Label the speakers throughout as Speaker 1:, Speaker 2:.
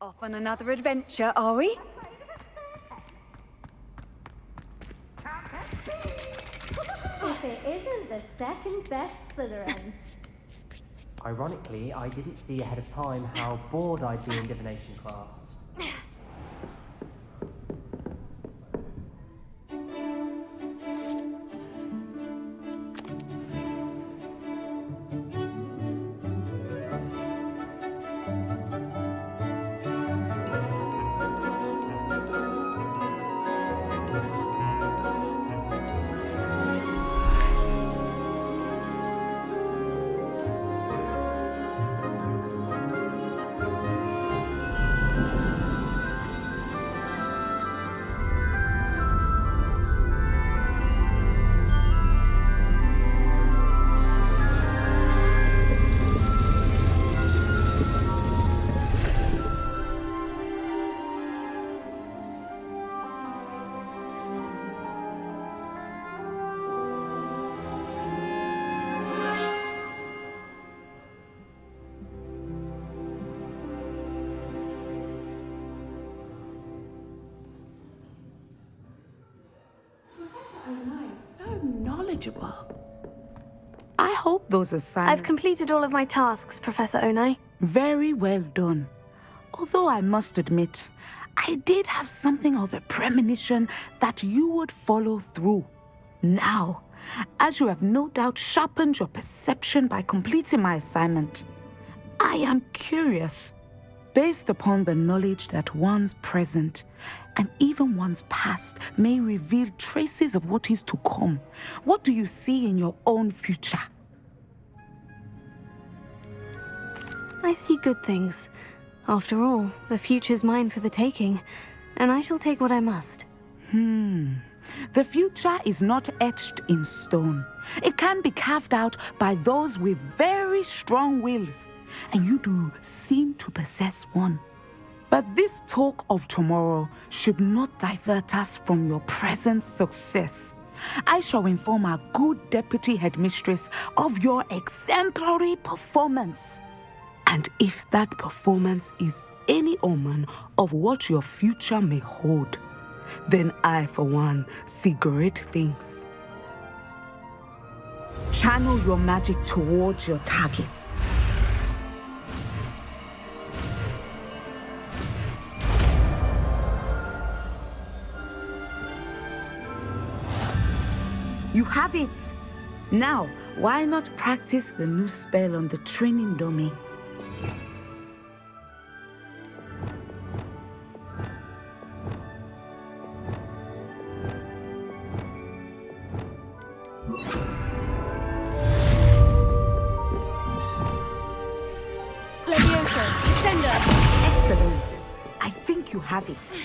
Speaker 1: Off on another adventure, are we?
Speaker 2: If it isn't the second best Slytherin.
Speaker 3: Ironically, I didn't see ahead of time how bored I'd be in divination class.
Speaker 4: I hope those assignments...
Speaker 5: I've completed all of my tasks, Professor Onai.
Speaker 4: Very well done. Although I must admit, I did have something of a premonition that you would follow through. Now, as you have no doubt sharpened your perception by completing my assignment, I am curious, based upon the knowledge that one's present and even one's past may reveal traces of what is to come. What do you see in your own future?
Speaker 5: I see good things. After all, the future's mine for the taking, and I shall take what I must.
Speaker 4: The future is not etched in stone. It can be carved out by those with very strong wills, and you do seem to possess one. But this talk of tomorrow should not divert us from your present success. I shall inform our good deputy headmistress of your exemplary performance. And if that performance is any omen of what your future may hold, then I, for one, see great things. Channel your magic towards your targets. You have it! Now, why not practice the new spell on the training dummy?
Speaker 1: Levioso, Descender!
Speaker 4: Excellent. I think you have it.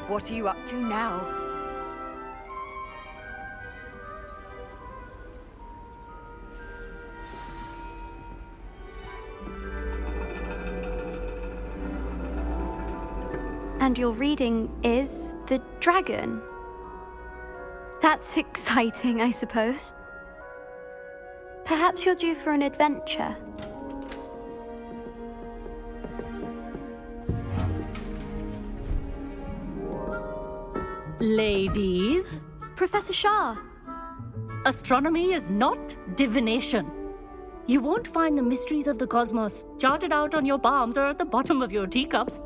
Speaker 1: What are you up to now?
Speaker 5: And your reading is the dragon. That's exciting, I suppose. Perhaps you're due for an adventure.
Speaker 6: Ladies,
Speaker 5: Professor Shah.
Speaker 6: astronomy is not divination. You won't find the mysteries of the cosmos charted out on your palms or at the bottom of your teacups.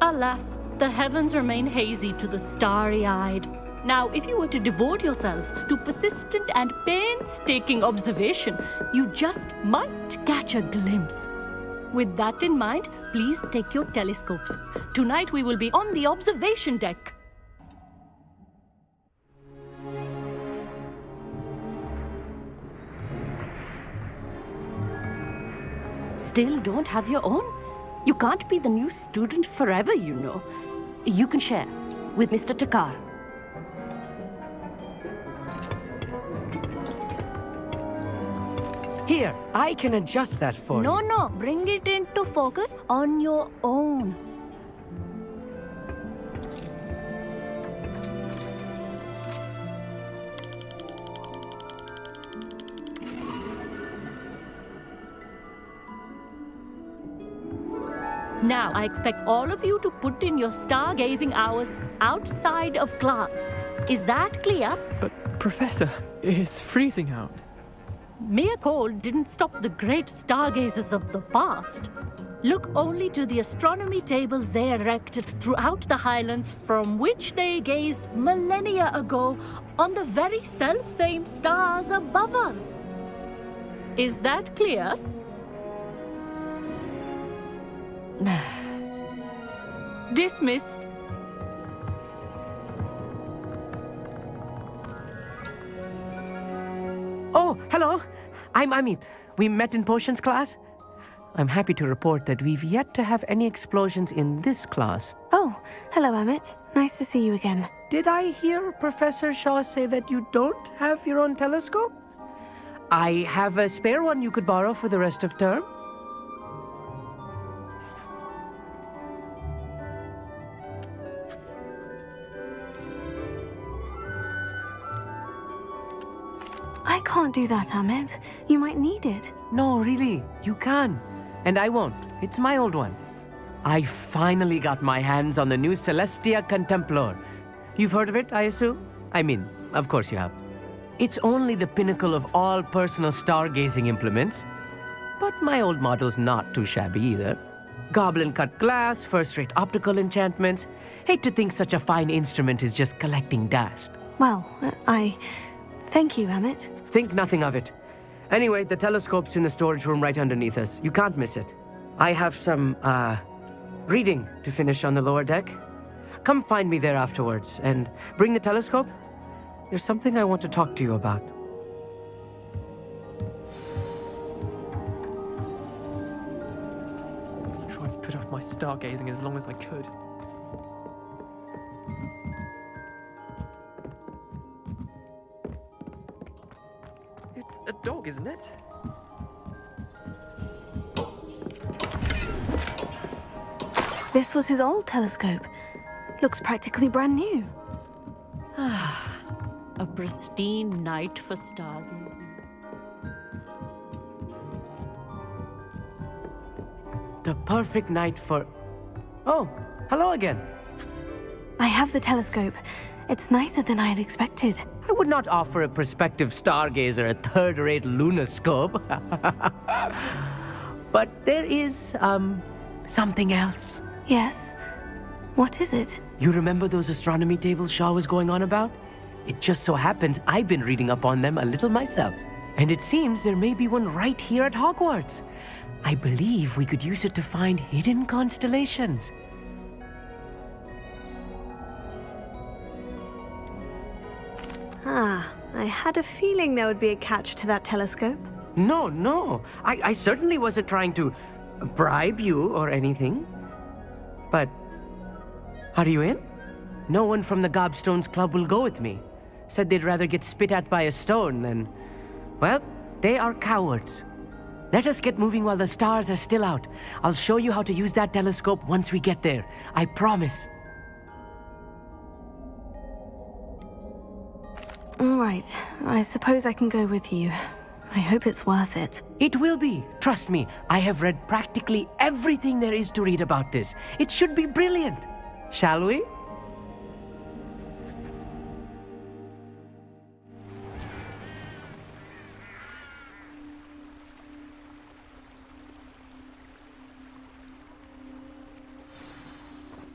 Speaker 6: Alas, the heavens remain hazy to the starry-eyed. Now, if you were to devote yourselves to persistent and painstaking observation, you just might catch a glimpse. With that in mind, please take your telescopes. Tonight we will be on the observation deck. Still don't have your own? You can't be the new student forever, you know. You can share with Mr. Takar.
Speaker 7: Here, I can adjust that for you.
Speaker 6: No, bring it into focus on your own. Now, I expect all of you to put in your stargazing hours outside of class. Is that clear?
Speaker 8: But, Professor, it's freezing out.
Speaker 6: Mere cold didn't stop the great stargazers of the past. Look only to the astronomy tables they erected throughout the highlands from which they gazed millennia ago on the very self-same stars above us. Is that clear? Dismissed.
Speaker 7: Oh, hello. I'm Amit. We met in potions class. I'm happy to report that we've yet to have any explosions in this class.
Speaker 5: Oh, hello, Amit. Nice to see you again.
Speaker 7: Did I hear Professor Shaw say that you don't have your own telescope? I have a spare one you could borrow for the rest of term.
Speaker 5: I can't do that, Amit. You might need it.
Speaker 7: No, really, you can. And I won't. It's my old one. I finally got my hands on the new Celestia Contemplar. You've heard of it, I assume? I mean, of course you have. It's only the pinnacle of all personal stargazing implements. But my old model's not too shabby either. Goblin-cut glass, first-rate optical enchantments. Hate to think such a fine instrument is just collecting dust.
Speaker 5: Well, Thank you, Amit.
Speaker 7: Think nothing of it. Anyway, the telescope's in the storage room right underneath us. You can't miss it. I have some, reading to finish on the lower deck. Come find me there afterwards, and bring the telescope. There's something I want to talk to you about.
Speaker 8: I tried to put off my stargazing as long as I could. It's a dog, isn't it?
Speaker 5: This was his old telescope. Looks practically brand new.
Speaker 6: A pristine night for stargazing.
Speaker 7: The perfect night for... Oh, hello again.
Speaker 5: I have the telescope. It's nicer than I had expected.
Speaker 7: I would not offer a prospective stargazer a third-rate lunoscope. But there is, something else.
Speaker 5: Yes? What is it?
Speaker 7: You remember those astronomy tables Shaw was going on about? It just so happens I've been reading up on them a little myself. And it seems there may be one right here at Hogwarts. I believe we could use it to find hidden constellations.
Speaker 5: I had a feeling there would be a catch to that telescope.
Speaker 7: No. I certainly wasn't trying to bribe you or anything. But, are you in? No one from the Gobstones Club will go with me. Said they'd rather get spit at by a stone than... Well, they are cowards. Let us get moving while the stars are still out. I'll show you how to use that telescope once we get there. I promise.
Speaker 5: All right. I suppose I can go with you. I hope it's worth it.
Speaker 7: It will be. Trust me, I have read practically everything there is to read about this. It should be brilliant. Shall we?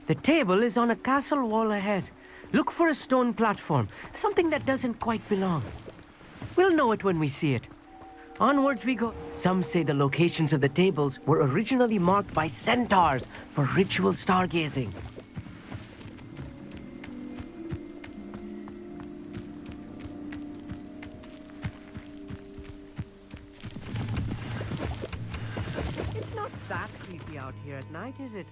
Speaker 7: The table is on a castle wall ahead. Look for a stone platform, something that doesn't quite belong. We'll know it when we see it. Onwards we go. Some say the locations of the tables were originally marked by centaurs for ritual stargazing. It's not that creepy out here at night, is it?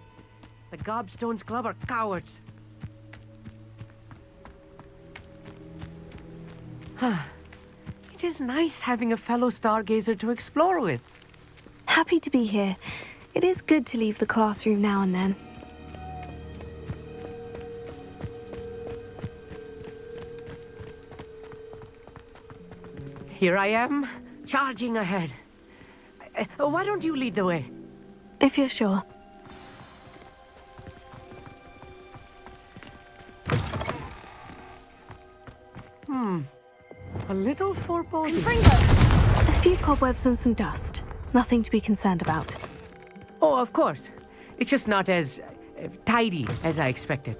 Speaker 7: The Gobstones Club are cowards. It is nice having a fellow stargazer to explore with.
Speaker 5: Happy to be here. It is good to leave the classroom now and then.
Speaker 7: Here I am, charging ahead. Why don't you lead the way?
Speaker 5: If you're sure.
Speaker 7: A little foreboding.
Speaker 5: A few cobwebs and some dust. Nothing to be concerned about.
Speaker 7: Oh, of course. It's just not as tidy as I expected.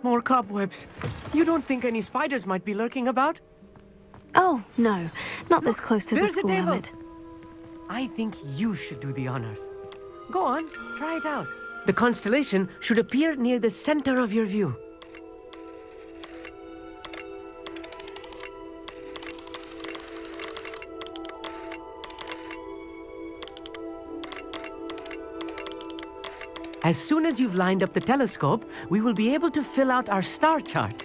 Speaker 7: More cobwebs. You don't think any spiders might be lurking about?
Speaker 5: Oh, no. Not this close to the
Speaker 7: There's a
Speaker 5: school
Speaker 7: table.
Speaker 5: limit.
Speaker 7: I think you should do the honors. Go on, try it out. The constellation should appear near the center of your view. As soon as you've lined up the telescope, we will be able to fill out our star chart.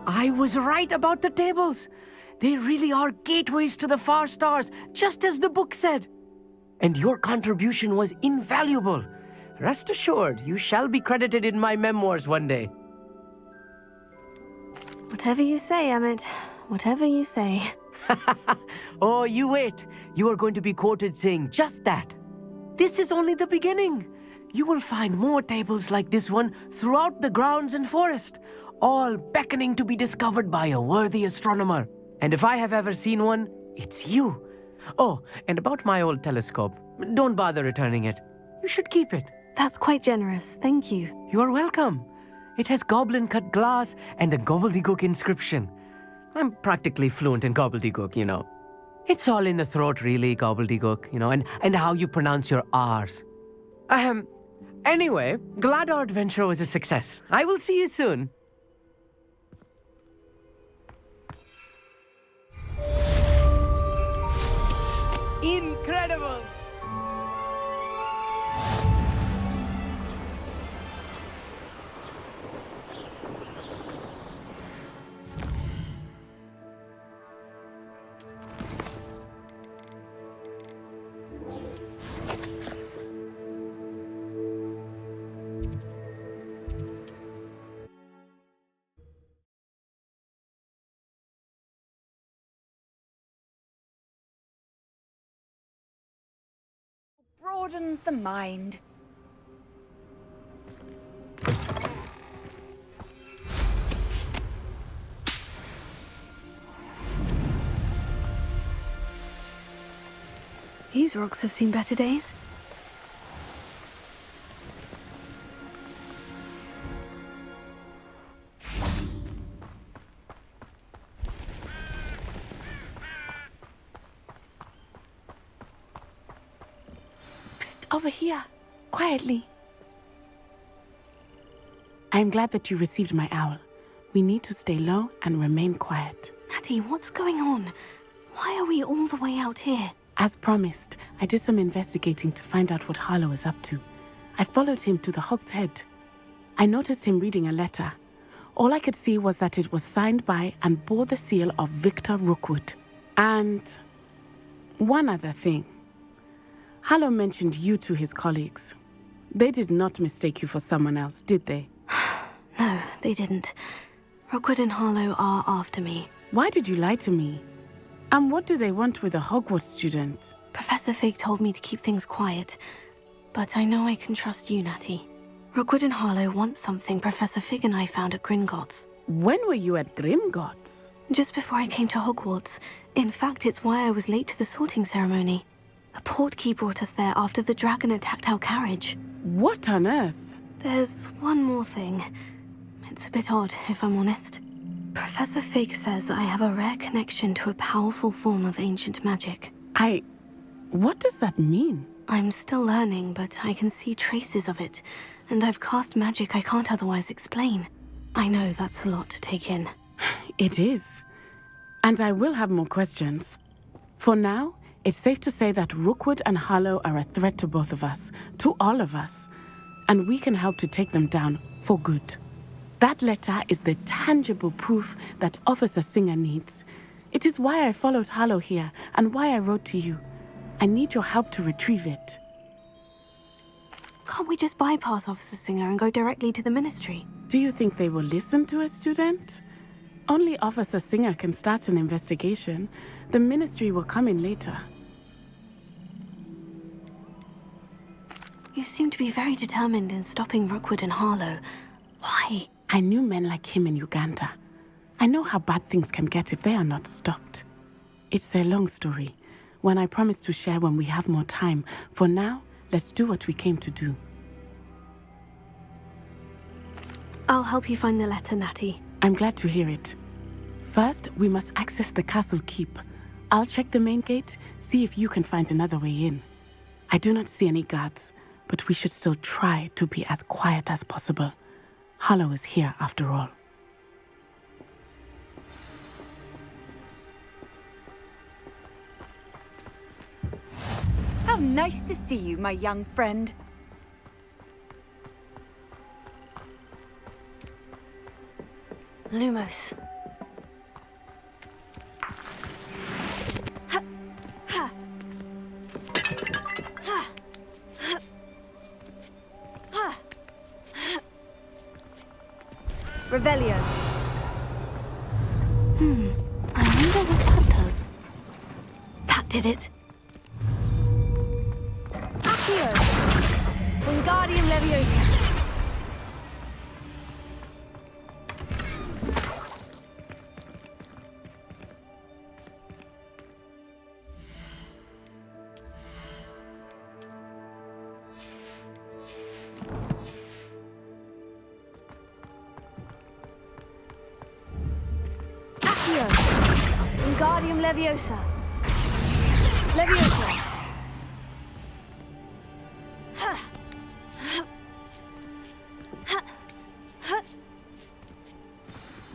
Speaker 7: I was right about the tables. They really are gateways to the far stars, just as the book said. And your contribution was invaluable. Rest assured, you shall be credited in my memoirs one day.
Speaker 5: Whatever you say, Emmett. Whatever you say.
Speaker 7: Oh, you wait. You are going to be quoted saying just that. This is only the beginning. You will find more tables like this one throughout the grounds and forest, all beckoning to be discovered by a worthy astronomer. And if I have ever seen one, it's you. Oh, and about my old telescope, don't bother returning it. You should keep it.
Speaker 5: That's quite generous. Thank you.
Speaker 7: You are welcome. It has goblin-cut glass and a gobbledygook inscription. I'm practically fluent in gobbledygook, you know. It's all in the throat, really, gobbledygook, you know, and how you pronounce your R's. Anyway, glad our adventure was a success. I will see you soon. Incredible!
Speaker 1: Broadens the mind.
Speaker 5: These rocks have seen better days.
Speaker 4: Over here, quietly. I'm glad that you received my owl. We need to stay low and remain quiet.
Speaker 5: Natty, what's going on? Why are we all the way out here?
Speaker 4: As promised, I did some investigating to find out what Harlow is up to. I followed him to the Hog's Head. I noticed him reading a letter. All I could see was that it was signed by and bore the seal of Victor Rookwood. And one other thing. Harlow mentioned you to his colleagues. They did not mistake you for someone else, did they?
Speaker 5: No, they didn't. Rookwood and Harlow are after me.
Speaker 4: Why did you lie to me? And what do they want with a Hogwarts student?
Speaker 5: Professor Fig told me to keep things quiet, but I know I can trust you, Natty. Rookwood and Harlow want something Professor Fig and I found at Gringotts.
Speaker 4: When were you at Gringotts?
Speaker 5: Just before I came to Hogwarts. In fact, it's why I was late to the sorting ceremony. A portkey brought us there after the dragon attacked our carriage.
Speaker 4: What on earth?
Speaker 5: There's one more thing. It's a bit odd, if I'm honest. Professor Fig says I have a rare connection to a powerful form of ancient magic.
Speaker 4: What does that mean?
Speaker 5: I'm still learning, but I can see traces of it, and I've cast magic I can't otherwise explain. I know that's a lot to take in.
Speaker 4: It is. And I will have more questions. For now, it's safe to say that Rookwood and Harlow are a threat to both of us, to all of us, and we can help to take them down for good. That letter is the tangible proof that Officer Singer needs. It is why I followed Harlow here, and why I wrote to you. I need your help to retrieve it.
Speaker 5: Can't we just bypass Officer Singer and go directly to the Ministry?
Speaker 4: Do you think they will listen to a student? Only Officer Singer can start an investigation. The Ministry will come in later.
Speaker 5: You seem to be very determined in stopping Rookwood and Harlow. Why?
Speaker 4: I knew men like him in Uganda. I know how bad things can get if they are not stopped. It's a long story, one I promise to share when we have more time. For now, let's do what we came to do.
Speaker 5: I'll help you find the letter, Natty.
Speaker 4: I'm glad to hear it. First, we must access the castle keep. I'll check the main gate, see if you can find another way in. I do not see any guards, but we should still try to be as quiet as possible. Harlow is here after all.
Speaker 1: How nice to see you, my young friend.
Speaker 5: Lumos.
Speaker 1: Revelio.
Speaker 5: I wonder what that does. That did it.
Speaker 1: Accio. Wingardium Leviosa. Wingardium Leviosa. Leviosa.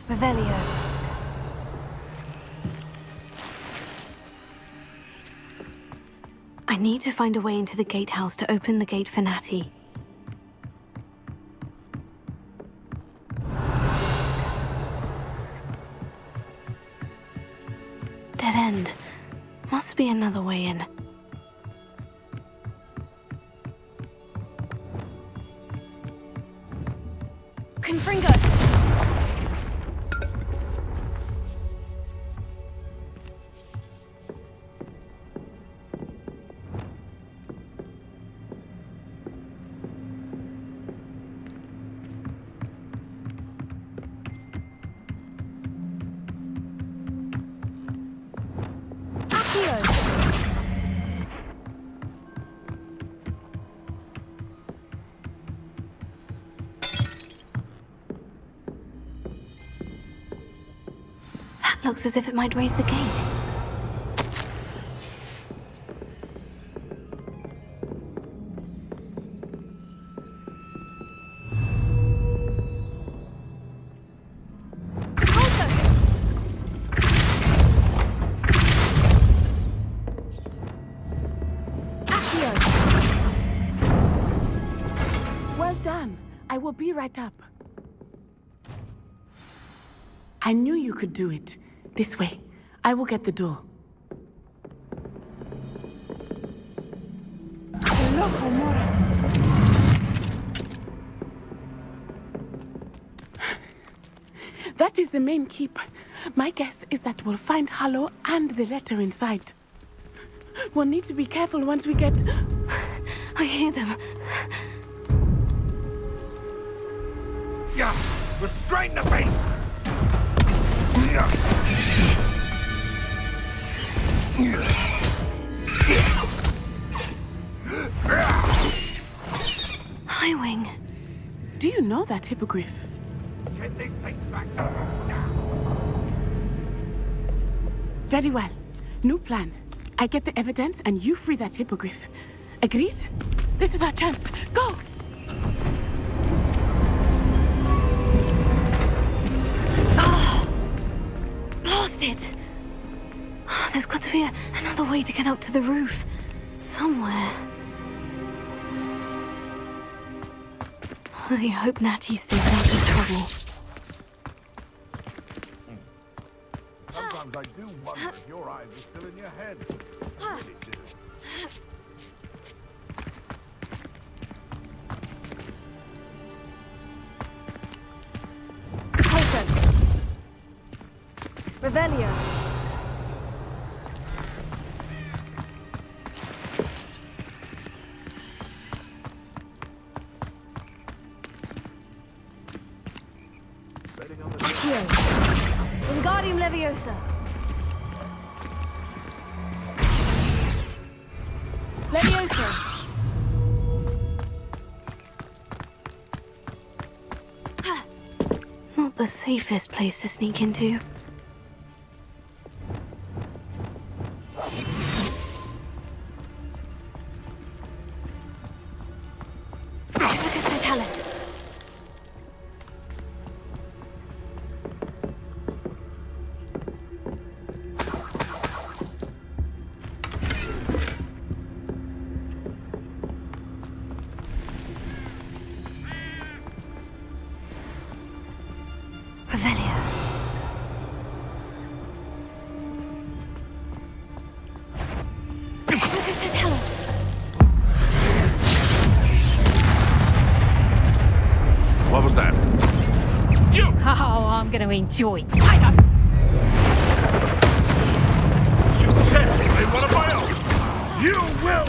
Speaker 5: Revelio. I need to find a way into the gatehouse to open the gate for Natty. Dead end. Must be another way in.
Speaker 1: Confringo.
Speaker 5: That looks as if it might raise the gate.
Speaker 4: Well done. I will be right up. I knew you could do it. This way. I will get the door. Loco, Mora. That is the main keep. My guess is that we'll find Harlow and the letter inside. We'll need to be careful once we get...
Speaker 5: I hear them.
Speaker 9: Yeah, restrain the beast!
Speaker 4: know that hippogriff.
Speaker 9: Get these things back to me now.
Speaker 4: Very well. New plan. I get the evidence and you free that hippogriff. Agreed? This is our chance. Go!
Speaker 5: Blasted! There's got to be another way to get up to the roof. Somewhere. I hope Natty stays out of trouble.
Speaker 9: Sometimes I do wonder if your eyes are still in your head. I really do.
Speaker 1: Closer. Revelio. Accio. Wingardium Leviosa. Leviosa.
Speaker 5: Not the safest place to sneak into.
Speaker 9: What was that? You!
Speaker 6: Oh, I'm gonna enjoy that.
Speaker 9: You dare slay one of my own! You will!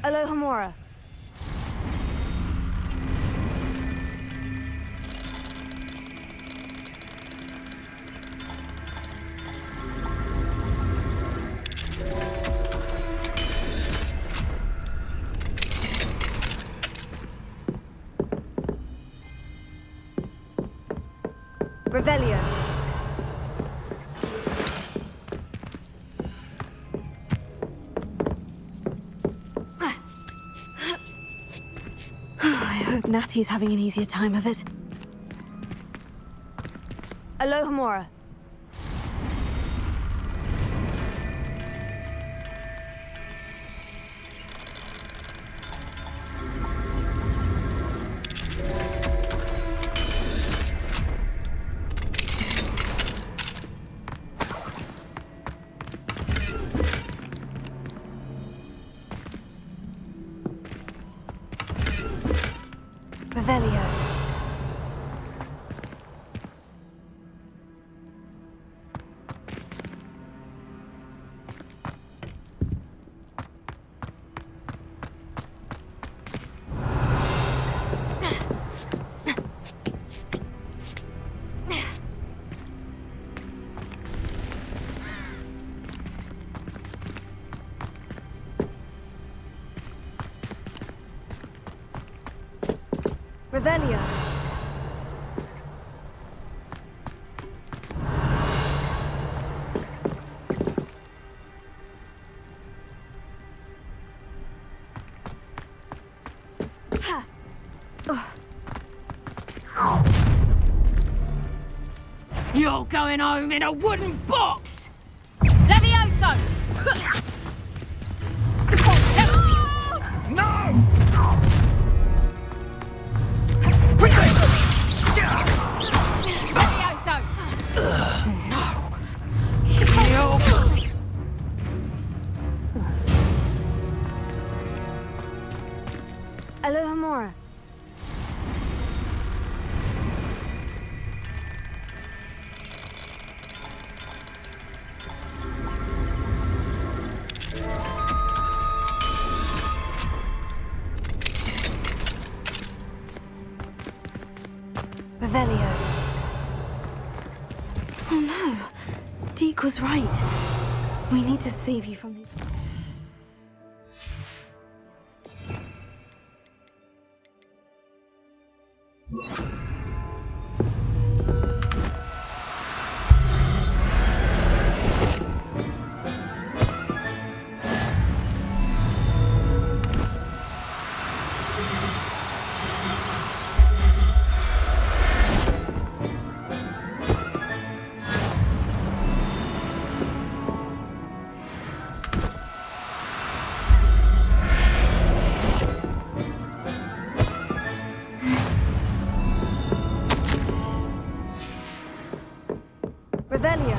Speaker 1: Alohomora. Revelio.
Speaker 5: I hope Natty's having an easier time of it.
Speaker 1: Alohomora. Revelio. Revelio.
Speaker 6: You're going home in a wooden box! Levioso!
Speaker 9: No!
Speaker 6: Levioso!
Speaker 1: Alohomora. Revelio.
Speaker 5: Vic was right. We need to save you from the...
Speaker 1: Revelio.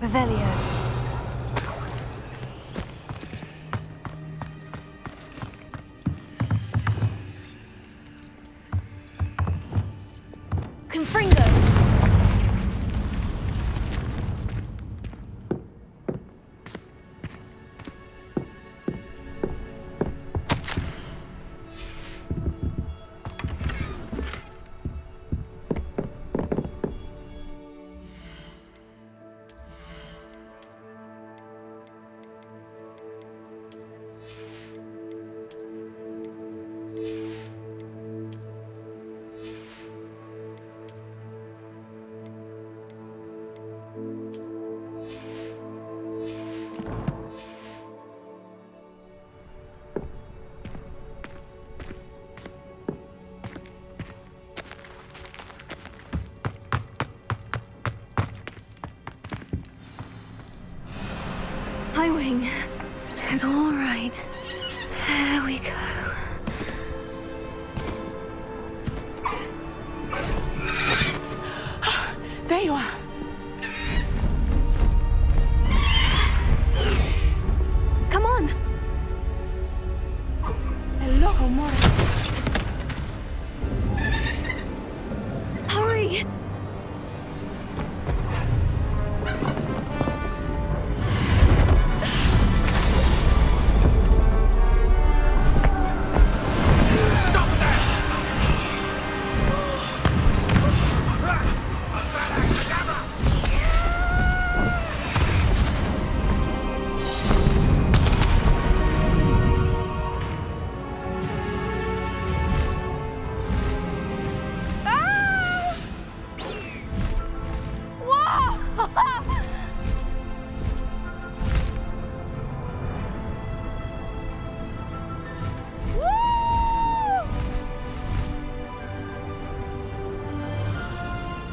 Speaker 1: Revelio. Confringo.
Speaker 5: Hi, Wing. It's all right. There we go.
Speaker 4: There you are.
Speaker 5: Come on.
Speaker 4: Hello, amore.
Speaker 5: Hurry.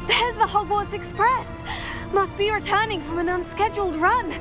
Speaker 5: There's the Hogwarts Express. Must be returning from an unscheduled run.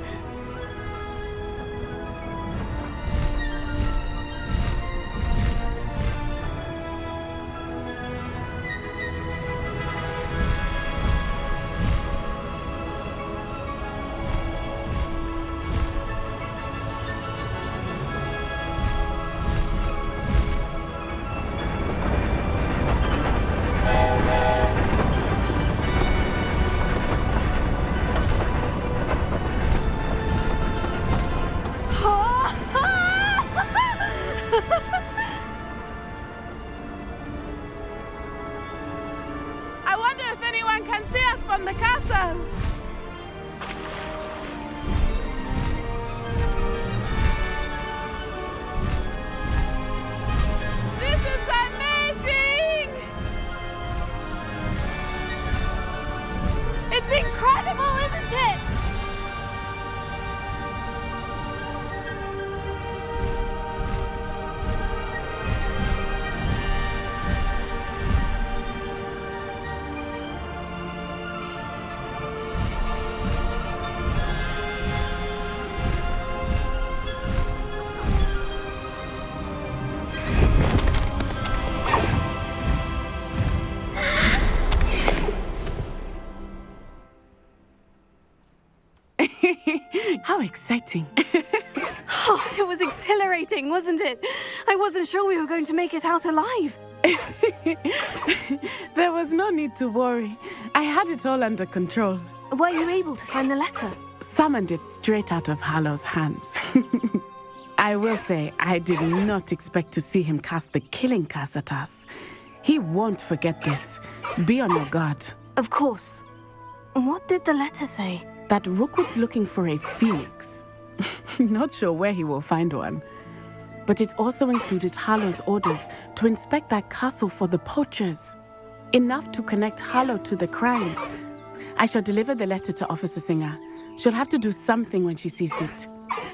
Speaker 4: exciting.
Speaker 5: Oh, it was exhilarating, wasn't it? I wasn't sure we were going to make it out alive.
Speaker 4: There was no need to worry. I had it all under control.
Speaker 5: Were you able to find the letter?
Speaker 4: Summoned it straight out of Hallow's hands. I will say, I did not expect to see him cast the killing curse at us. He won't forget this. Be on your guard.
Speaker 5: Of course. What did the letter say?
Speaker 4: That Rookwood's looking for a phoenix. Not sure where he will find one. But it also included Hallow's orders to inspect that castle for the poachers. Enough to connect Hallow to the crimes. I shall deliver the letter to Officer Singer. She'll have to do something when she sees it.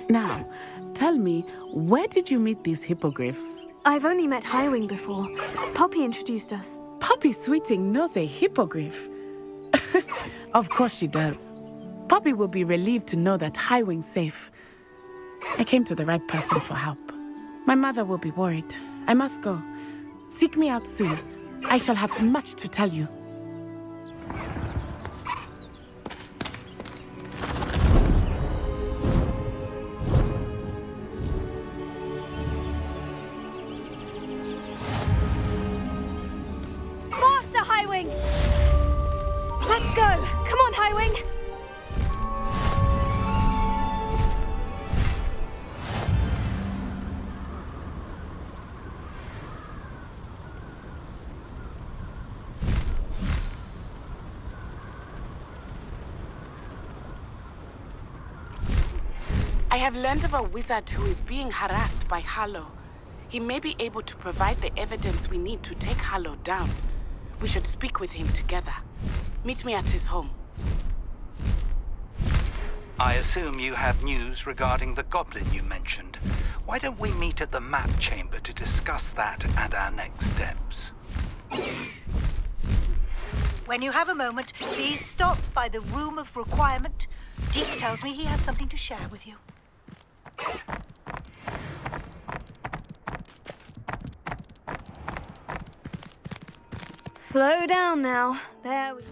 Speaker 4: Now, tell me, where did you meet these hippogriffs?
Speaker 5: I've only met Highwing before. Poppy introduced us.
Speaker 4: Poppy Sweeting knows a hippogriff. Of course she does. Poppy will be relieved to know that Highwing's safe. I came to the right person for help. My mother will be worried. I must go. Seek me out soon. I shall have much to tell you.
Speaker 5: Faster, Highwing! Let's go! Come on, Highwing!
Speaker 4: I have learned of a wizard who is being harassed by Hallow. He may be able to provide the evidence we need to take Hallow down. We should speak with him together. Meet me at his home.
Speaker 10: I assume you have news regarding the goblin you mentioned. Why don't we meet at the map chamber to discuss that and our next steps?
Speaker 11: When you have a moment, please stop by the Room of Requirement. Deek tells me he has something to share with you.
Speaker 5: Slow down now. There we go.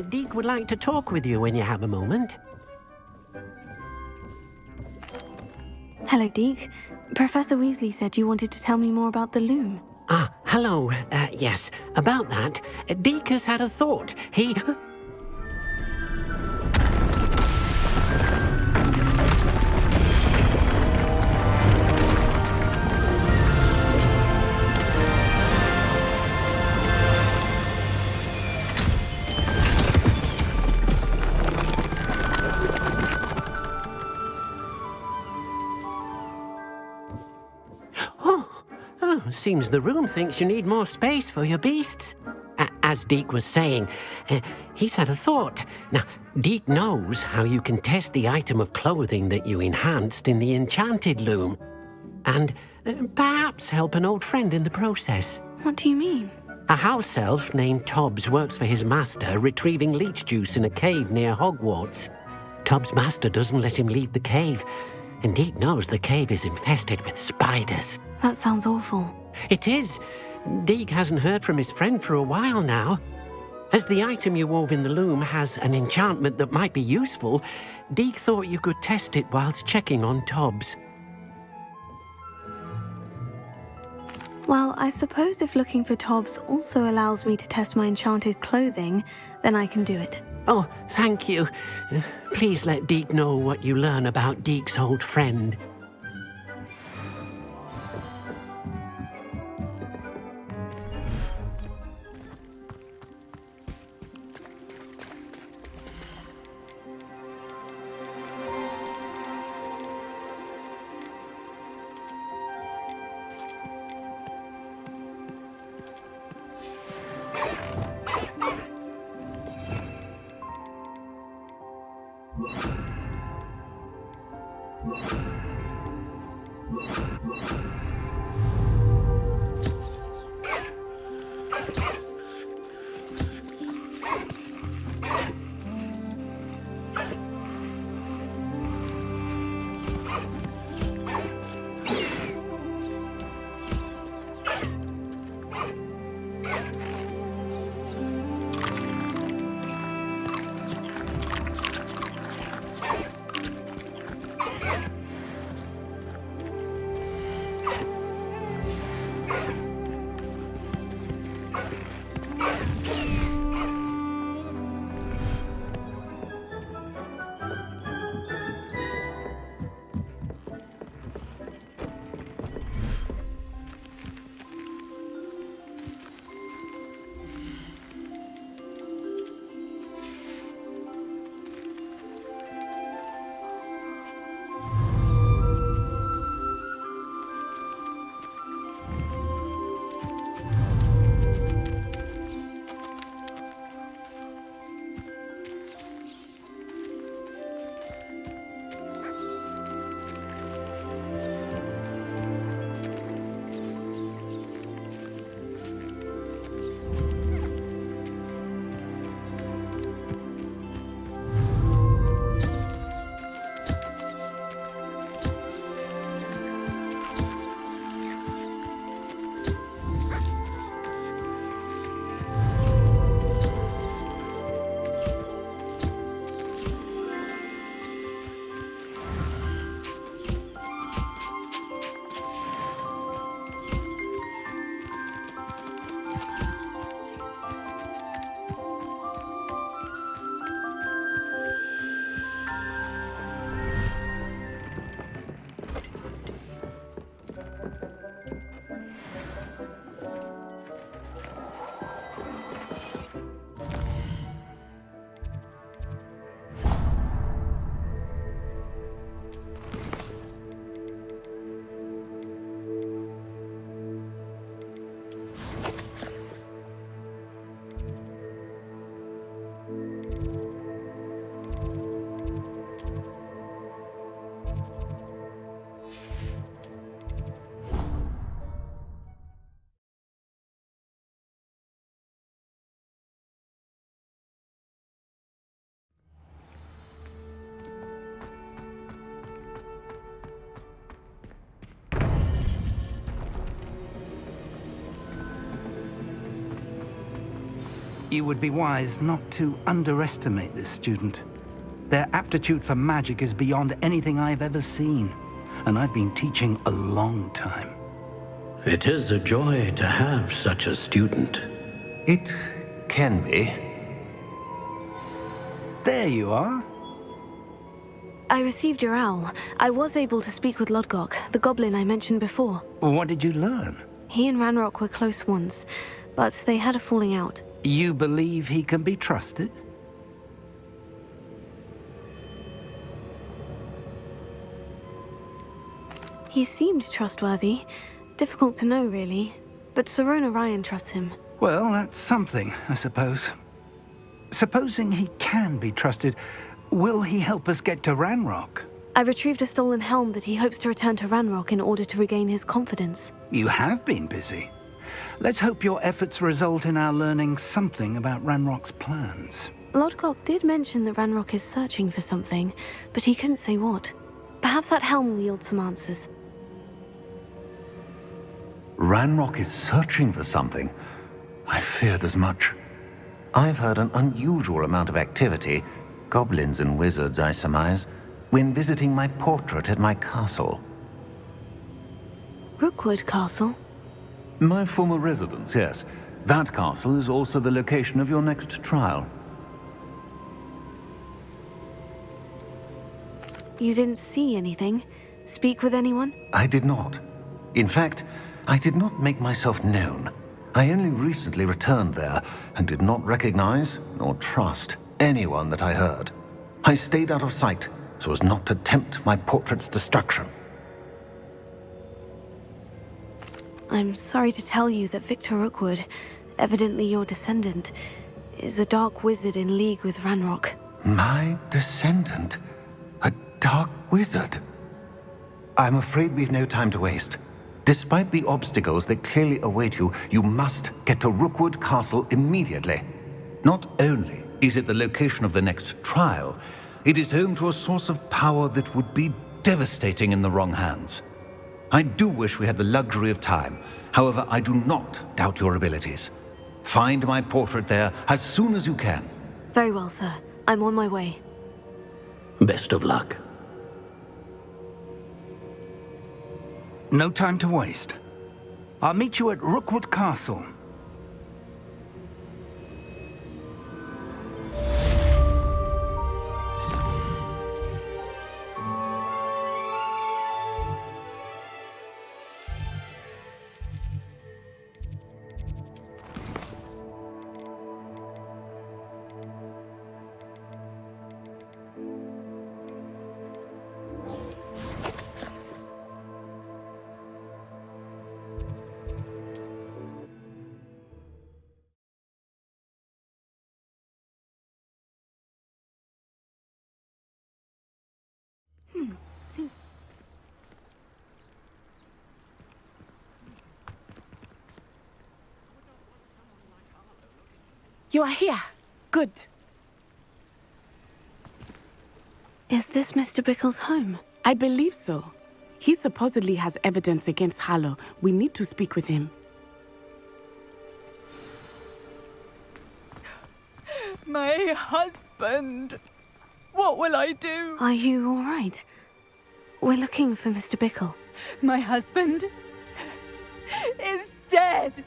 Speaker 12: Deek would like to talk with you when you have a moment.
Speaker 5: Hello, Deek. Professor Weasley said you wanted to tell me more about the loom.
Speaker 12: Ah, hello. Yes, about that. Deek has had a thought. He... Seems the room thinks you need more space for your beasts. As Deek was saying, he's had a thought. Now, Deek knows how you can test the item of clothing that you enhanced in the enchanted loom. And perhaps help an old friend in the process.
Speaker 5: What do you mean?
Speaker 12: A house elf named Tobbs works for his master, retrieving leech juice in a cave near Hogwarts. Tobbs' master doesn't let him leave the cave, and Deek knows the cave is infested with spiders.
Speaker 5: That sounds awful.
Speaker 12: It is. Deek hasn't heard from his friend for a while now. As the item you wove in the loom has an enchantment that might be useful, Deek thought you could test it whilst checking on Tobbs.
Speaker 5: Well, I suppose if looking for Tobbs also allows me to test my enchanted clothing, then I can do it.
Speaker 12: Oh, thank you. Please let Deke know what you learn about Deke's old friend.
Speaker 10: You would be wise not to underestimate this student. Their aptitude for magic is beyond anything I've ever seen, and I've been teaching a long time.
Speaker 12: It is a joy to have such a student.
Speaker 13: It can be.
Speaker 10: There you are.
Speaker 5: I received your owl. I was able to speak with Lodgok, the goblin I mentioned before.
Speaker 10: What did you learn?
Speaker 5: He and Ranrock were close once, but they had a falling out.
Speaker 10: You believe he can be trusted?
Speaker 5: He seemed trustworthy. Difficult to know, really. But Serona Ryan trusts him.
Speaker 10: Well, that's something, I suppose. Supposing he can be trusted, will he help us get to Ranrock?
Speaker 5: I retrieved a stolen helm that he hopes to return to Ranrock in order to regain his confidence.
Speaker 10: You have been busy. Let's hope your efforts result in our learning something about Ranrock's plans.
Speaker 5: Lodgok did mention that Ranrock is searching for something, but he couldn't say what. Perhaps that helm will yield some answers.
Speaker 13: Ranrock is searching for something. I feared as much. I've heard an unusual amount of activity, goblins and wizards, I surmise, when visiting my portrait at my castle.
Speaker 5: Rookwood Castle?
Speaker 13: My former residence, yes. That castle is also the location of your next trial.
Speaker 5: You didn't see anything? Speak with anyone?
Speaker 13: I did not. In fact, I did not make myself known. I only recently returned there and did not recognize nor trust anyone that I heard. I stayed out of sight so as not to tempt my portrait's destruction.
Speaker 5: I'm sorry to tell you that Victor Rookwood, evidently your descendant, is a dark wizard in league with Ranrock.
Speaker 13: My descendant? A dark wizard? I'm afraid we've no time to waste. Despite the obstacles that clearly await you, you must get to Rookwood Castle immediately. Not only is it the location of the next trial, it is home to a source of power that would be devastating in the wrong hands. I do wish we had the luxury of time. However, I do not doubt your abilities. Find my portrait there as soon as you can.
Speaker 5: Very well, sir. I'm on my way.
Speaker 12: Best of luck.
Speaker 10: No time to waste. I'll meet you at Rookwood Castle.
Speaker 4: You are here. Good.
Speaker 5: Is this Mr. Bickle's home?
Speaker 4: I believe so. He supposedly has evidence against Harlow. We need to speak with him.
Speaker 1: My husband. What will I do?
Speaker 5: Are you all right? We're looking for Mr. Bickle.
Speaker 1: My husband is dead.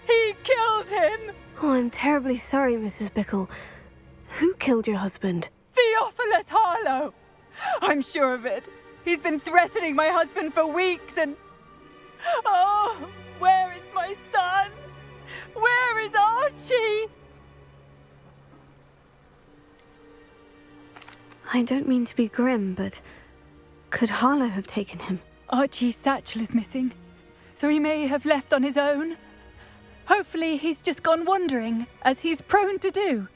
Speaker 1: He killed him.
Speaker 5: Oh, I'm terribly sorry, Mrs. Bickle. Who killed your husband?
Speaker 1: Theophilus Harlow. I'm sure of it. He's been threatening my husband for weeks and... Oh, where is my son? Where is Archie?
Speaker 5: I don't mean to be grim, but could Harlow have taken him?
Speaker 1: Archie's satchel is missing, so he may have left on his own. Hopefully he's just gone wandering, as he's prone to do.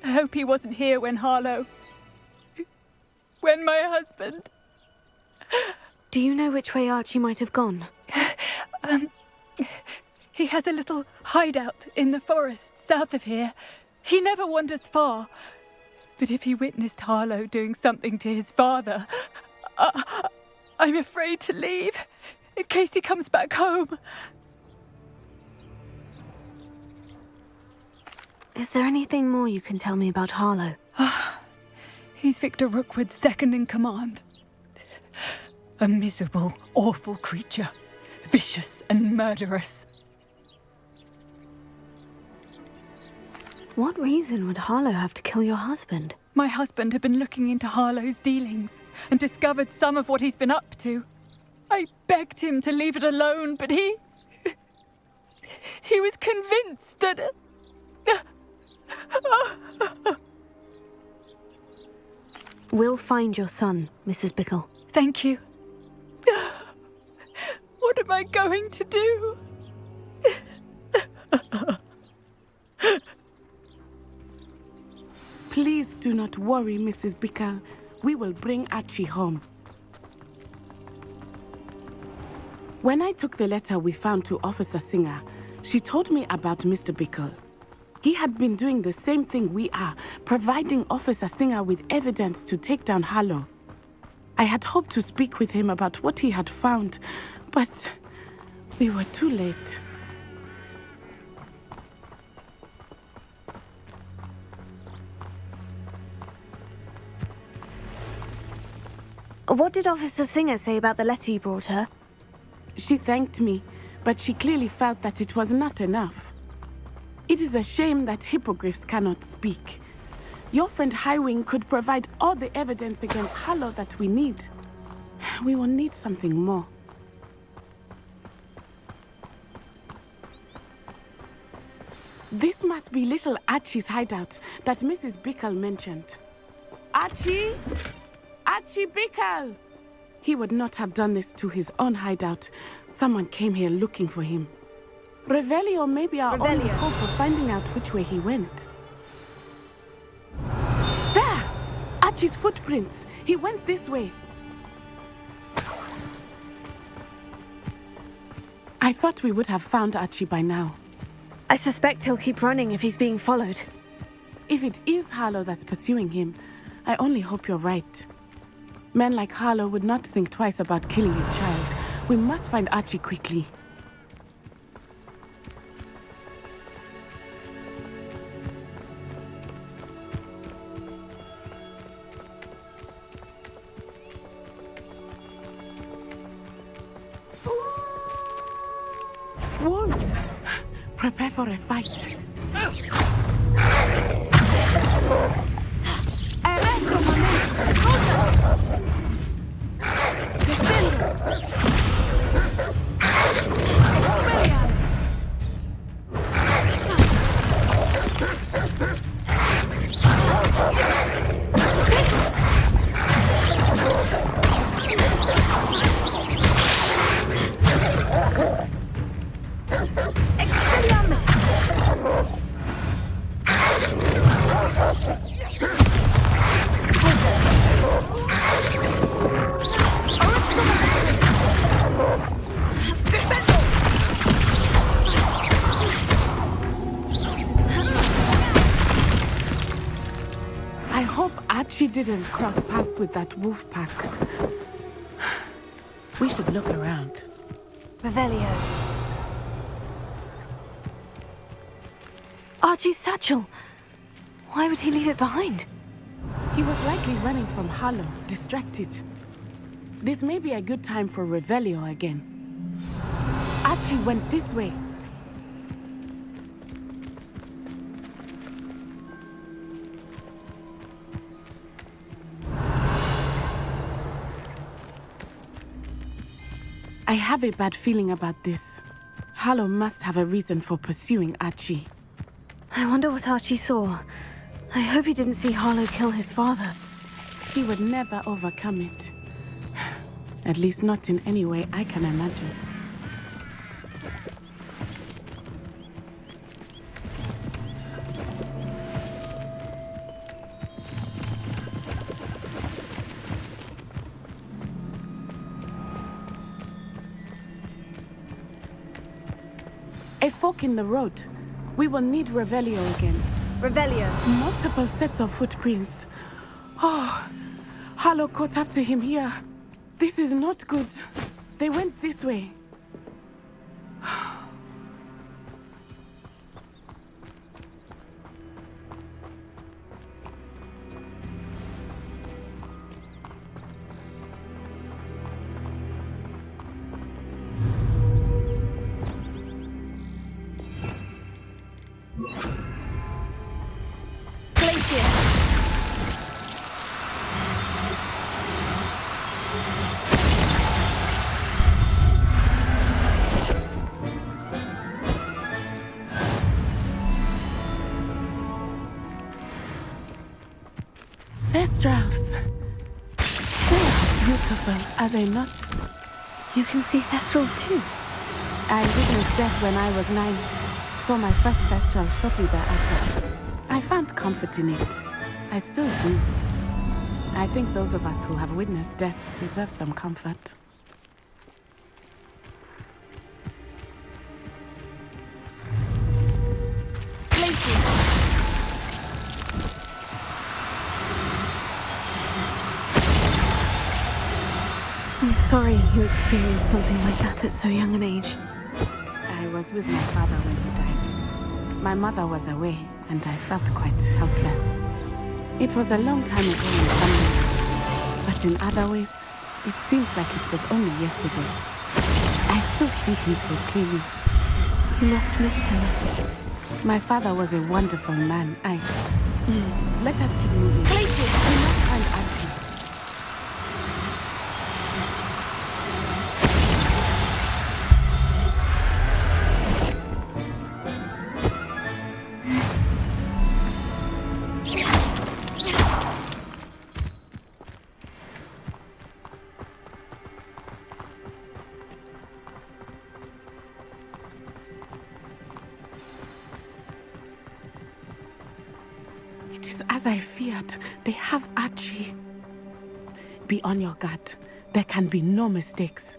Speaker 1: I hope he wasn't here when when my husband...
Speaker 5: Do you know which way Archie might have gone?
Speaker 1: He has a little hideout in the forest south of here. He never wanders far. But if he witnessed Harlow doing something to his father, I'm afraid to leave, in case he comes back home.
Speaker 5: Is there anything more you can tell me about Harlow?
Speaker 1: He's Victor Rookwood's second in command. A miserable, awful creature. Vicious and murderous.
Speaker 5: What reason would Harlow have to kill your husband?
Speaker 1: My husband had been looking into Harlow's dealings and discovered some of what he's been up to. I begged him to leave it alone, but he was convinced that...
Speaker 5: We'll find your son, Mrs. Bickle.
Speaker 1: Thank you. What am I going to do?
Speaker 4: Please do not worry, Mrs. Bickle. We will bring Archie home. When I took the letter we found to Officer Singer, she told me about Mr. Bickle. He had been doing the same thing we are, providing Officer Singer with evidence to take down Harlow. I had hoped to speak with him about what he had found, but we were too late.
Speaker 5: What did Officer Singer say about the letter you brought her?
Speaker 4: She thanked me, but she clearly felt that it was not enough. It is a shame that hippogriffs cannot speak.
Speaker 14: Your friend Highwing could provide all the evidence against Harlow that we need. We will need something more. This must be little Archie's hideout that Mrs. Bickle mentioned. Archie? Archie Bickle! He would not have done this to his own hideout. Someone came here looking for him. Revelio may be our only hope of finding out which way he went. There! Archie's footprints. He went this way. I thought we would have found Archie by now.
Speaker 5: I suspect he'll keep running if he's being followed.
Speaker 14: If it is Harlow that's pursuing him, I only hope you're right. Men like Harlow would not think twice about killing a child. We must find Archie quickly. Wolves! Prepare for a fight. I hope Archie didn't cross paths with that wolf pack. We should look around.
Speaker 5: Revelio. Archie's satchel. Why would he leave it behind?
Speaker 14: He was likely running from Harlow, distracted. This may be a good time for Revelio again. Archie went this way. I have a bad feeling about this. Harlow must have a reason for pursuing Archie.
Speaker 5: I wonder what Archie saw. I hope he didn't see Harlow kill his father.
Speaker 14: He would never overcome it. At least not in any way I can imagine. A fork in the road. We will need Revelio again.
Speaker 5: Revelio.
Speaker 14: Multiple sets of footprints. Oh, Harlow caught up to him here. This is not good. They went this way. Thestrals. They are beautiful, are they not?
Speaker 5: You can see Thestrals too.
Speaker 14: I witnessed death when I was 9. Saw my first Thestral shortly thereafter. I found comfort in it. I still do. I think those of us who have witnessed death deserve some comfort.
Speaker 5: I'm sorry you experienced something like that at so young an age.
Speaker 14: I was with my father when he died. My mother was away, and I felt quite helpless. It was a long time ago in some ways, but in other ways, it seems like it was only yesterday. I still see him so clearly.
Speaker 5: You must miss him.
Speaker 14: My father was a wonderful man. Let us keep moving.
Speaker 5: Places!
Speaker 14: We must find Archie. It is as I feared. They have Archie. Be on your guard. There can be no mistakes.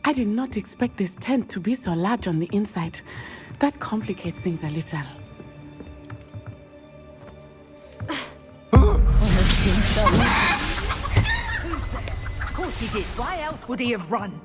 Speaker 14: I did not expect this tent to be so large on the inside. That complicates things a little.
Speaker 15: Of course he did. Why else would he have run?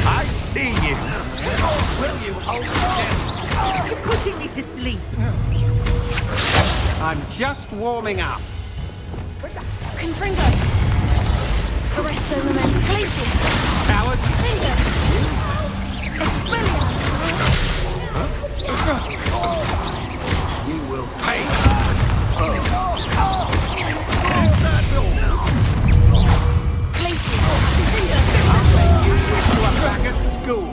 Speaker 9: I see you.
Speaker 15: Will you hold still? You're putting me to sleep.
Speaker 12: I'm just warming up.
Speaker 5: Confringo! Arresto Lament Places!
Speaker 12: Coward!
Speaker 5: Finger!
Speaker 9: You will pay.
Speaker 5: Places!
Speaker 12: I'll make you wish you were back at school.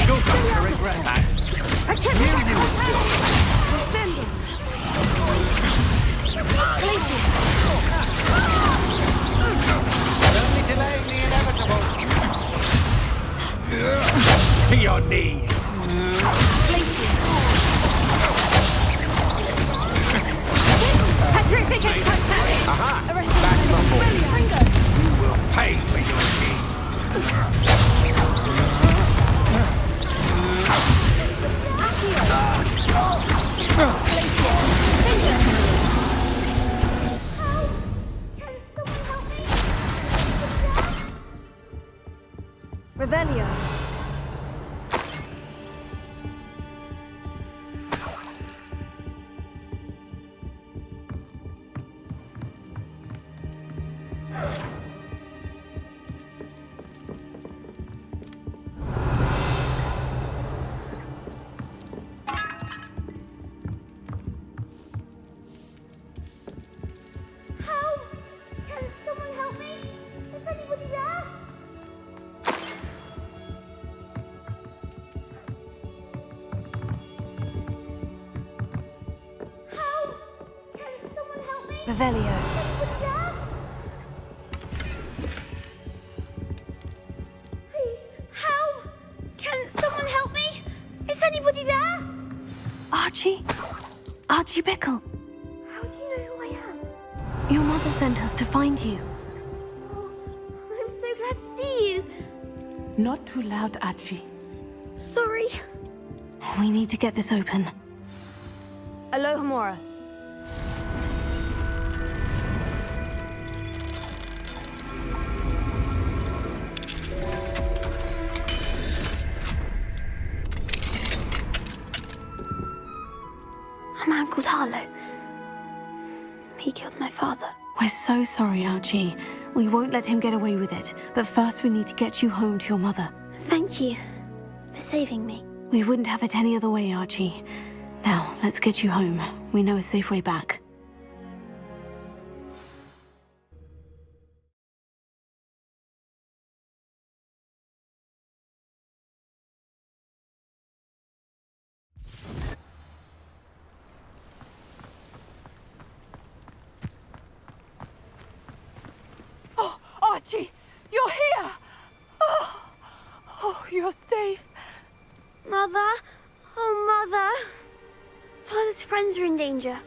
Speaker 12: You're going to regret that. You still.
Speaker 5: Places!
Speaker 12: Only delaying the inevitable. To your knees.
Speaker 5: Places! Patrick,
Speaker 12: Aha!
Speaker 5: Arresto Lament
Speaker 12: You will pay for your deed.
Speaker 5: Revelio.
Speaker 2: How? Can someone help me? Is anybody there? How? Can someone help me?
Speaker 5: Revelio.
Speaker 2: Anybody there? Please. How? Can someone help me? Is anybody there?
Speaker 5: Archie? Archie Bickle.
Speaker 2: How do you know who I am?
Speaker 5: Your mother sent us to find you.
Speaker 2: Oh, I'm so glad to see you.
Speaker 14: Not too loud, Archie.
Speaker 2: Sorry.
Speaker 5: We need to get this open. Alohomora.
Speaker 2: A man called Harlow. He killed my father.
Speaker 5: We're so sorry, Archie. We won't let him get away with it. But first we need to get you home to your mother.
Speaker 2: Thank you for saving me.
Speaker 5: We wouldn't have it any other way, Archie. Now, let's get you home. We know a safe way back.
Speaker 1: Oh, Archie, you're here! Oh, you're safe.
Speaker 2: Mother? Oh, Mother. Father's friends are in danger.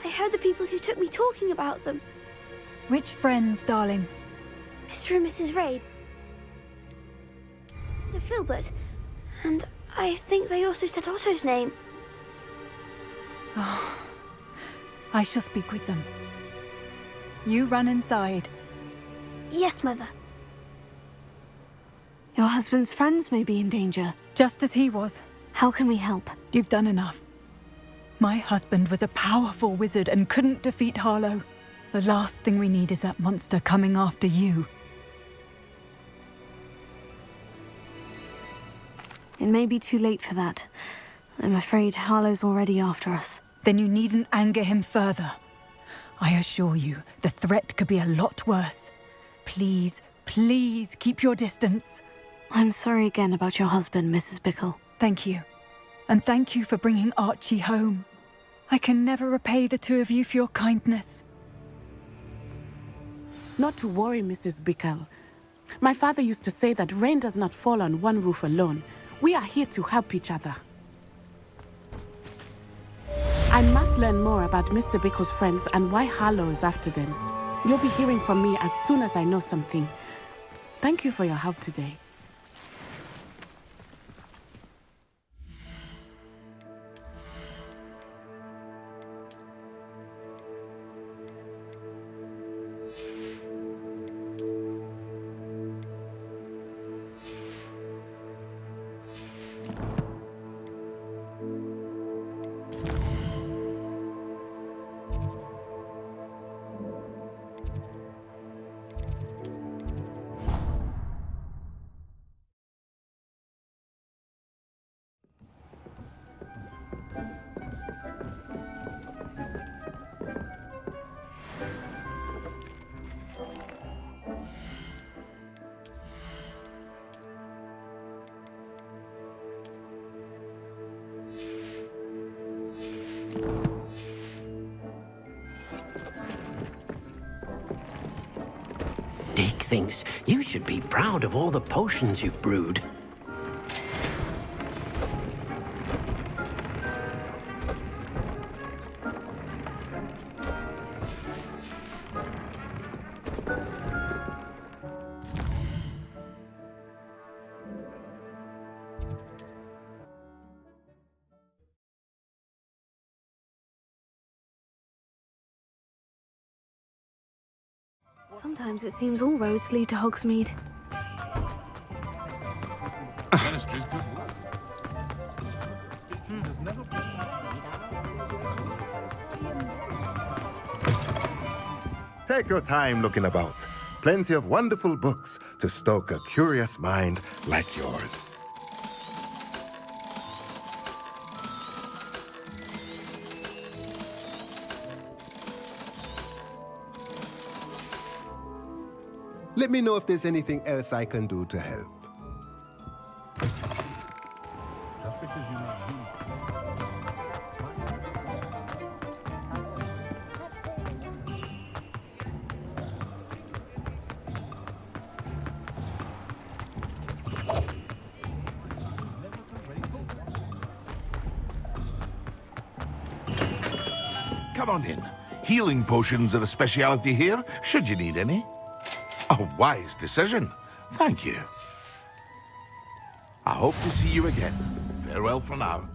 Speaker 2: I heard the people who took me talking about them.
Speaker 1: Which friends, darling?
Speaker 2: Mr. and Mrs. Raid. Mr. Filbert. And I think they also said Otto's name.
Speaker 1: Oh, I shall speak with them. You run inside.
Speaker 2: Yes, Mother.
Speaker 5: Your husband's friends may be in danger.
Speaker 1: Just as he was.
Speaker 5: How can we help?
Speaker 1: You've done enough. My husband was a powerful wizard and couldn't defeat Harlow. The last thing we need is that monster coming after you.
Speaker 5: It may be too late for that. I'm afraid Harlow's already after us.
Speaker 1: Then you needn't anger him further. I assure you, the threat could be a lot worse. Please, please keep your distance.
Speaker 5: I'm sorry again about your husband, Mrs. Bickle.
Speaker 1: Thank you. And thank you for bringing Archie home. I can never repay the two of you for your kindness.
Speaker 14: Not to worry, Mrs. Bickle. My father used to say that rain does not fall on one roof alone. We are here to help each other. I must learn more about Mr. Bickle's friends and why Harlow is after them. You'll be hearing from me as soon as I know something. Thank you for your help today.
Speaker 12: Dick thinks you should be proud of all the potions you've brewed.
Speaker 5: Sometimes it seems all roads lead to Hogsmeade.
Speaker 9: Ministry's good work.
Speaker 16: Take your time looking about. Plenty of wonderful books to stoke a curious mind like yours.
Speaker 17: Let me know if there's anything else I can do to help.
Speaker 9: Just because you know Come on in. Healing potions are a speciality here, should you need any. A wise decision. Thank you. I hope to see you again. Farewell for now.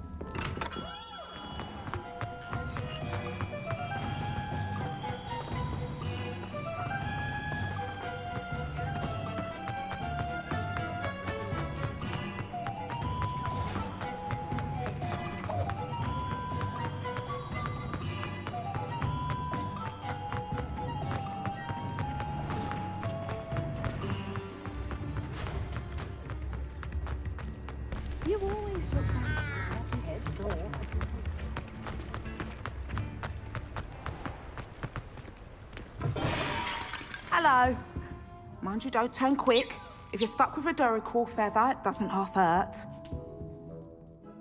Speaker 4: You always look like head door.
Speaker 14: Hello. Mind you, don't turn quick. If you're stuck with a Duracell feather, it doesn't half hurt.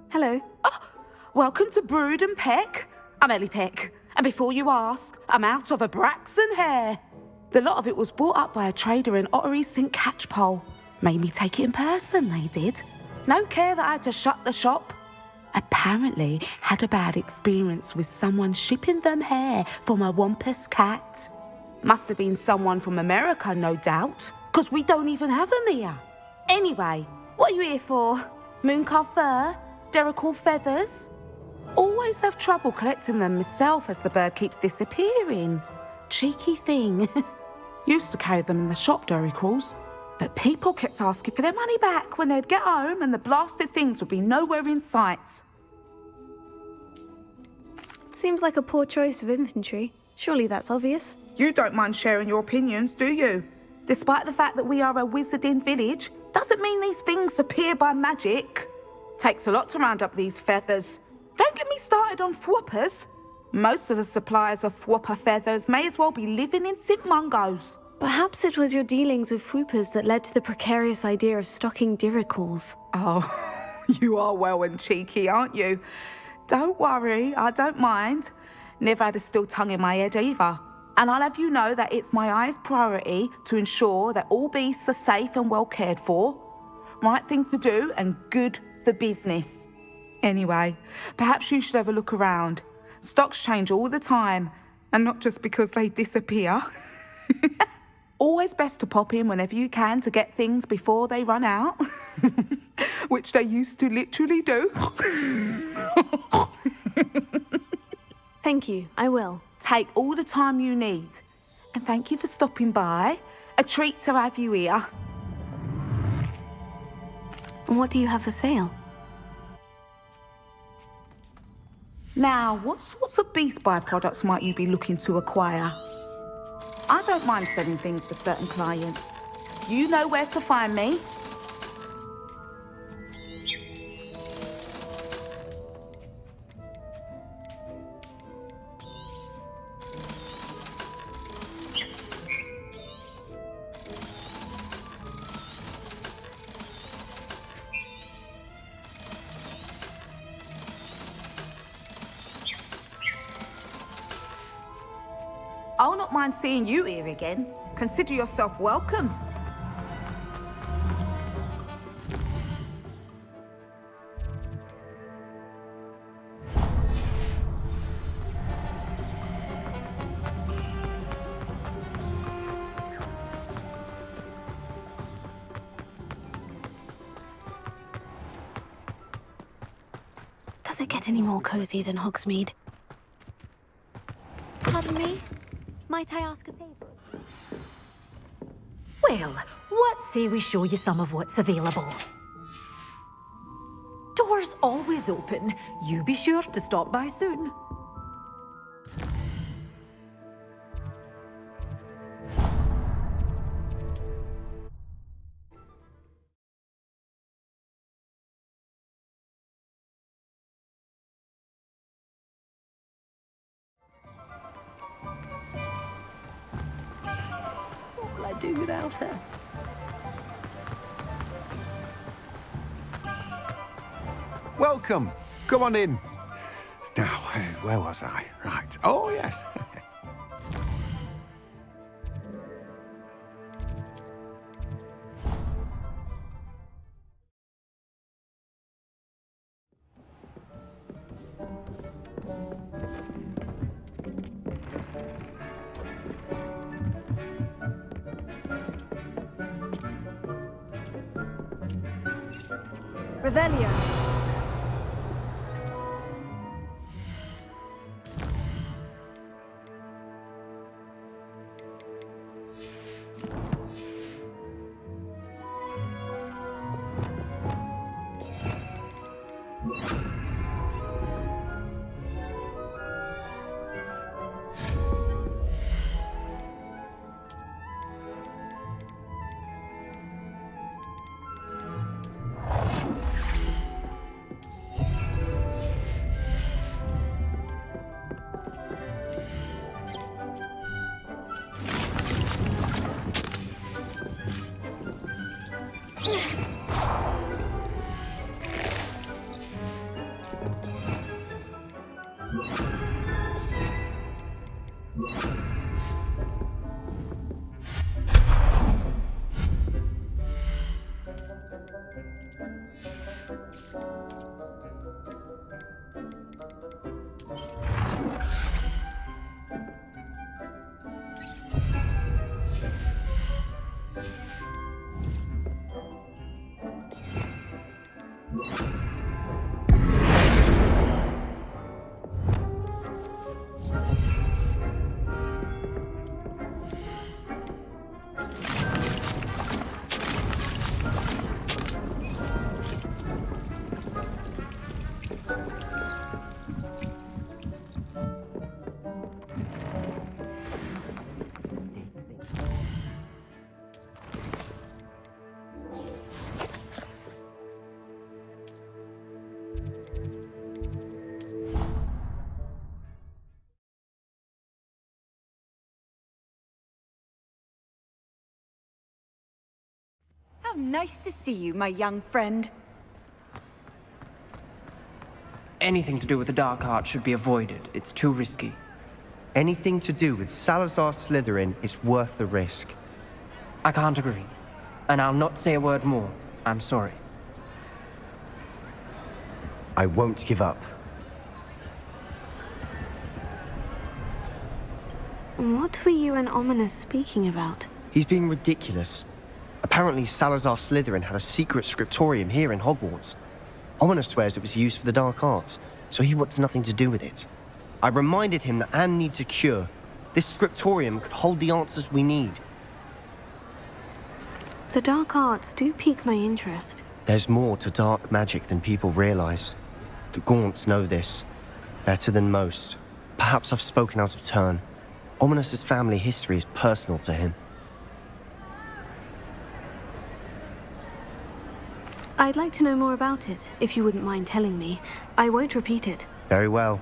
Speaker 5: Hello.
Speaker 14: Oh, welcome to Brood and Peck. I'm Ellie Peck. And before you ask, I'm out of a Braxton hair. The lot of it was bought up by a trader in Ottery St. Catchpole. Made me take it in person, they did. No care that I had to shut the shop. Apparently had a bad experience with someone shipping them hair for my Wampus cat. Must have been someone from America, no doubt, because we don't even have them here. Anyway, what are you here for? Mooncarved fur? Duracell feathers?
Speaker 4: Always have trouble collecting them myself as the bird keeps disappearing. Cheeky thing. Used to carry them in the shop during crawls, but people kept asking for their money back when they'd get home and the blasted things would be nowhere in sight.
Speaker 5: Seems like a poor choice of inventory. Surely that's obvious.
Speaker 4: You don't mind sharing your opinions, do you? Despite the fact that we are a wizarding village, doesn't mean these things appear by magic. Takes a lot to round up these feathers. Don't get me started on thwoppers. Most of the suppliers of thwopper feathers may as well be living in St. Mungo's.
Speaker 5: Perhaps it was your dealings with Fwoopers that led to the precarious idea of stocking diricals.
Speaker 4: Oh, you are well and cheeky, aren't you? Don't worry, I don't mind. Never had a still tongue in my head either. And I'll have you know that it's my highest priority to ensure that all beasts are safe and well cared for. Right thing to do and good for business. Anyway, perhaps you should have a look around. Stocks change all the time, and not just because they disappear. Always best to pop in whenever you can to get things before they run out. Which they used to literally do.
Speaker 5: Thank you, I will.
Speaker 4: Take all the time you need. And thank you for stopping by. A treat to have you here.
Speaker 5: And what do you have for sale?
Speaker 4: Now, what sorts of beast byproducts might you be looking to acquire? I don't mind selling things for certain clients. You know where to find me. I'll not mind seeing you here again. Consider yourself welcome.
Speaker 5: Does it get any more cozy than Hogsmeade?
Speaker 2: Pardon me? Might I ask a favour?
Speaker 18: Well, what say we show you some of what's available? Doors always open. You be sure to stop by soon.
Speaker 6: What will I do without her?
Speaker 19: Welcome. Come on in. Now, where was I? Right. Oh, yes.
Speaker 1: Revelio.
Speaker 20: How nice to see you, my young friend.
Speaker 21: Anything to do with the Dark Art should be avoided. It's too risky.
Speaker 22: Anything to do with Salazar Slytherin is worth the risk.
Speaker 21: I can't agree. And I'll not say a word more. I'm sorry.
Speaker 22: I won't give up.
Speaker 5: What were you and Ominous speaking about?
Speaker 22: He's being ridiculous. Apparently, Salazar Slytherin had a secret scriptorium here in Hogwarts. Ominous swears it was used for the dark arts, so he wants nothing to do with it. I reminded him that Anne needs a cure. This scriptorium could hold the answers we need.
Speaker 5: The dark arts do pique my interest.
Speaker 22: There's more to dark magic than people realize. The Gaunts know this. Better than most. Perhaps I've spoken out of turn. Ominous's family history is personal to him.
Speaker 5: I'd like to know more about it, if you wouldn't mind telling me. I won't repeat it.
Speaker 22: Very well.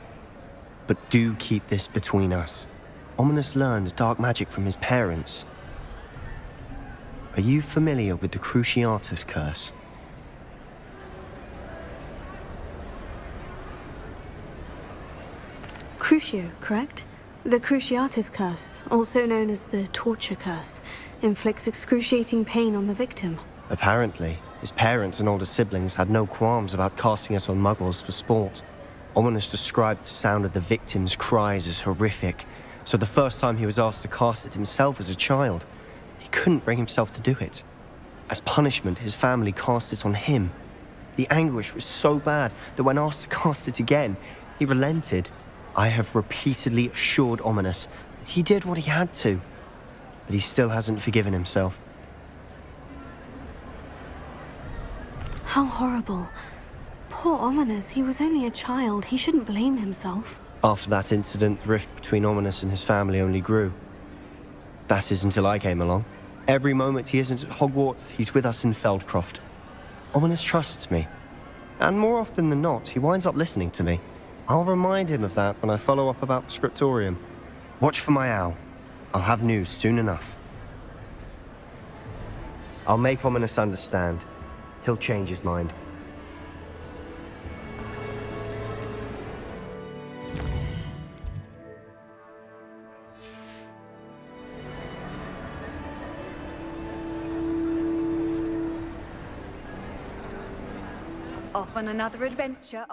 Speaker 22: But do keep this between us. Ominous learned dark magic from his parents. Are you familiar with the Cruciatus Curse?
Speaker 5: Crucio, correct? The Cruciatus Curse, also known as the Torture Curse, inflicts excruciating pain on the victim.
Speaker 22: Apparently, his parents and older siblings had no qualms about casting it on muggles for sport. Ominous described the sound of the victim's cries as horrific, so the first time he was asked to cast it himself as a child, he couldn't bring himself to do it. As punishment, his family cast it on him. The anguish was so bad that when asked to cast it again, he relented. I have repeatedly assured Ominous that he did what he had to, but he still hasn't forgiven himself.
Speaker 5: How horrible. Poor Ominous, he was only a child. He shouldn't blame himself.
Speaker 22: After that incident, the rift between Ominous and his family only grew. That is until I came along. Every moment he isn't at Hogwarts, he's with us in Feldcroft. Ominous trusts me. And more often than not, he winds up listening to me. I'll remind him of that when I follow up about the scriptorium. Watch for my owl. I'll have news soon enough. I'll make Ominous understand. He'll change his mind.
Speaker 20: Off on another adventure,